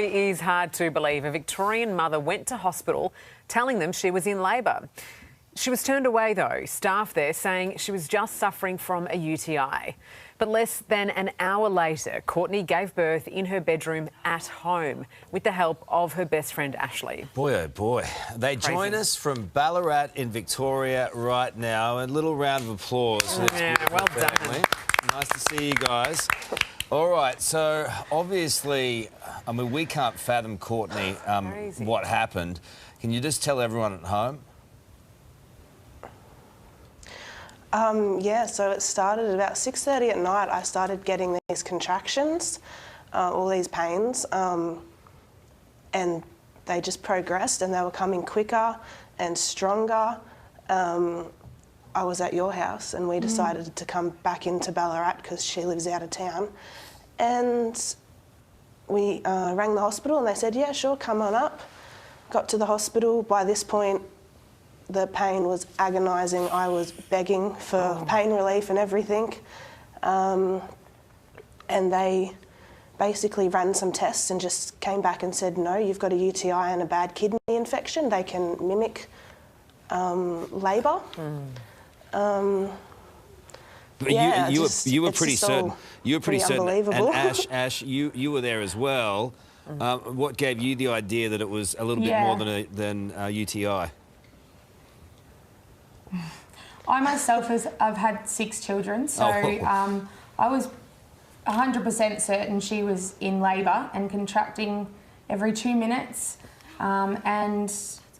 It is hard to believe. A Victorian mother went to hospital telling them she was in labour. She was turned away though, staff there saying she was just suffering from a UTI. But less than an hour later, Courtney gave birth in her bedroom at home with the help of her best friend Ashley. Boy, oh boy. They Crazy. join us from Ballarat in Victoria right now. A little round of applause for this beautiful well family. Nice to see you guys. All right, so obviously, I mean, we can't fathom, Courtney, what happened. Can you just tell everyone at home? Yeah, so it started at about 6:30 at night. I started getting these contractions, all these pains, and they just progressed and they were coming quicker and stronger. I was at your house and we decided to come back into Ballarat because she lives out of town. And we rang the hospital and they said, yeah, sure, come on up. Got to the hospital. By this point, the pain was agonising. I was begging for pain relief and everything. And they basically ran some tests and just came back and said, no, you've got a UTI and a bad kidney infection. They can mimic labour. But yeah, you were pretty certain. You were pretty certain. Unbelievable. And Ash, you were there as well. What gave you the idea that it was a little bit more than a UTI? I myself, I've had 6 children, so I was 100% certain she was in labour and contracting every 2 minutes. And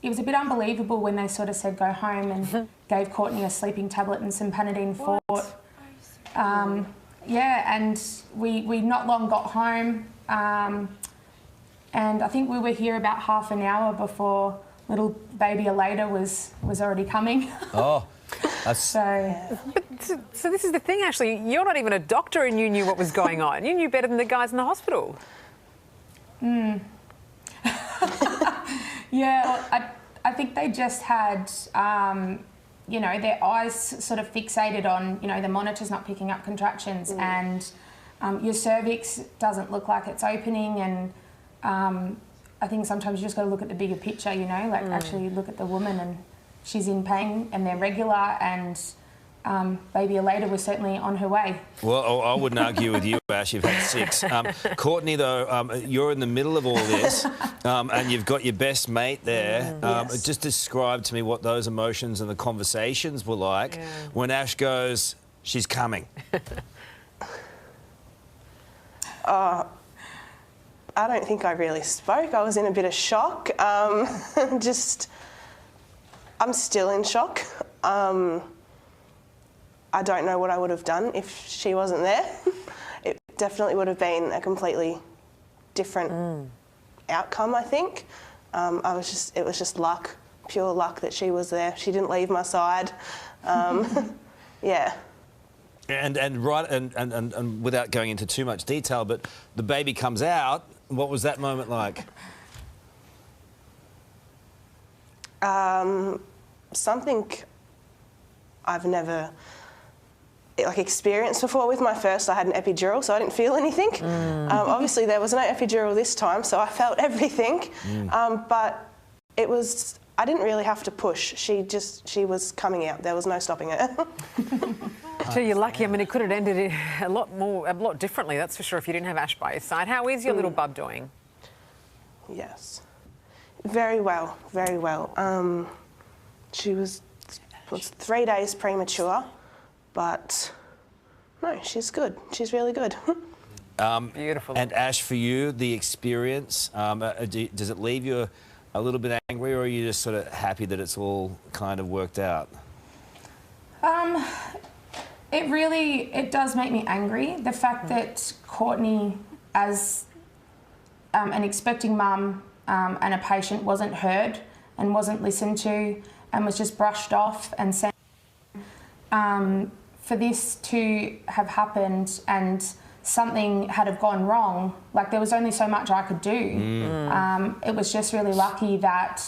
it was a bit unbelievable when they sort of said go home and gave Courtney a sleeping tablet and some Panadeine Fort. Yeah, and we not long got home, and I think we were here about half an hour before little baby Aleda was already coming. Oh, that's... So this is the thing, Ashley. You're not even a doctor and you knew what was going on. You knew better than the guys in the hospital. Yeah, well, I think they just had, you know, their eyes sort of fixated on, you know, the monitor's not picking up contractions and your cervix doesn't look like it's opening, and I think sometimes you just got to look at the bigger picture, you know, like actually look at the woman, and she's in pain and they're regular, and baby Aleda was certainly on her way. Well, I wouldn't argue with you, Ash. You've had 6. Courtney, though, you're in the middle of all this, and you've got your best mate there. Yes. Just describe to me what those emotions and the conversations were like when Ash goes, she's coming. I don't think I really spoke. I was in a bit of shock. I'm still in shock. I don't know what I would have done if she wasn't there. It definitely would have been a completely different outcome, I think. It was just luck, pure luck that she was there. She didn't leave my side. Yeah. And without going into too much detail, but the baby comes out. What was that moment like? Something I've never experienced before. With my first, I had an epidural, so I didn't feel anything. Obviously, there was no epidural this time, so I felt everything. But it was, I didn't really have to push. She was coming out. There was no stopping her. So you're lucky. I mean, it could have ended a lot differently, that's for sure, if you didn't have Ash by your side. How is your little bub doing? Yes. Very well, very well. She was 3 days premature, but no, she's good. She's really good. Beautiful. And Ash, for you, the experience, does it leave you a little bit angry, or are you just sort of happy that it's all kind of worked out? It does make me angry. The fact that Courtney, as an expecting mum and a patient, wasn't heard and wasn't listened to and was just brushed off and sent. For this to have happened and something had have gone wrong, like there was only so much I could do. It was just really lucky that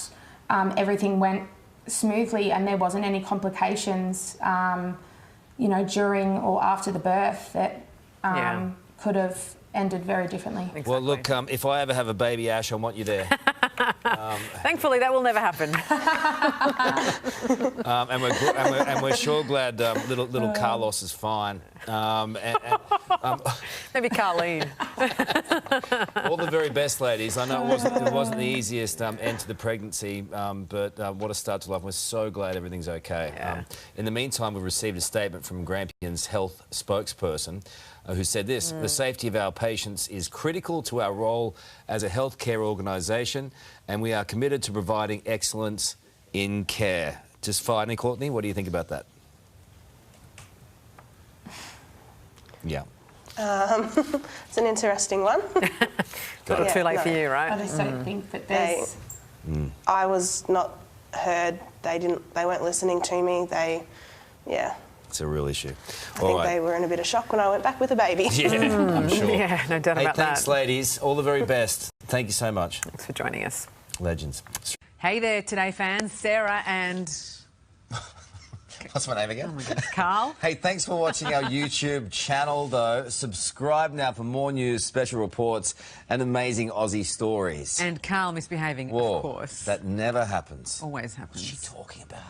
everything went smoothly and there wasn't any complications, you know, during or after the birth that could have ended very differently. Well, look, if I ever have a baby, Ash, I want you there. Thankfully, that will never happen. and we're sure glad little Carlos is fine. Maybe Carleen. All the very best, ladies. I know it wasn't the easiest end to the pregnancy, but what a start to life. We're so glad everything's okay. Yeah. In the meantime, we've received a statement from Grampian's health spokesperson who said this: the safety of our patients is critical to our role as a healthcare organisation, and we are committed to providing excellence in care. Just finally, Courtney, what do you think about that? Yeah. It's an interesting one. Got it too late for you, right? I just don't think that there's... I was not heard. They weren't listening to me. Yeah. It's a real issue. I think they were in a bit of shock when I went back with a baby. Yeah, I'm sure. Yeah, no doubt about that. Thanks, ladies. All the very best. Thank you so much. Thanks for joining us. Legends. Hey there, Today fans. Sarah and... What's my name again? Oh my God, Carl. Hey, thanks for watching our YouTube channel, though. Subscribe now for more news, special reports, and amazing Aussie stories. And Carl misbehaving, Whoa, of course. that never happens. Always happens. What's she talking about?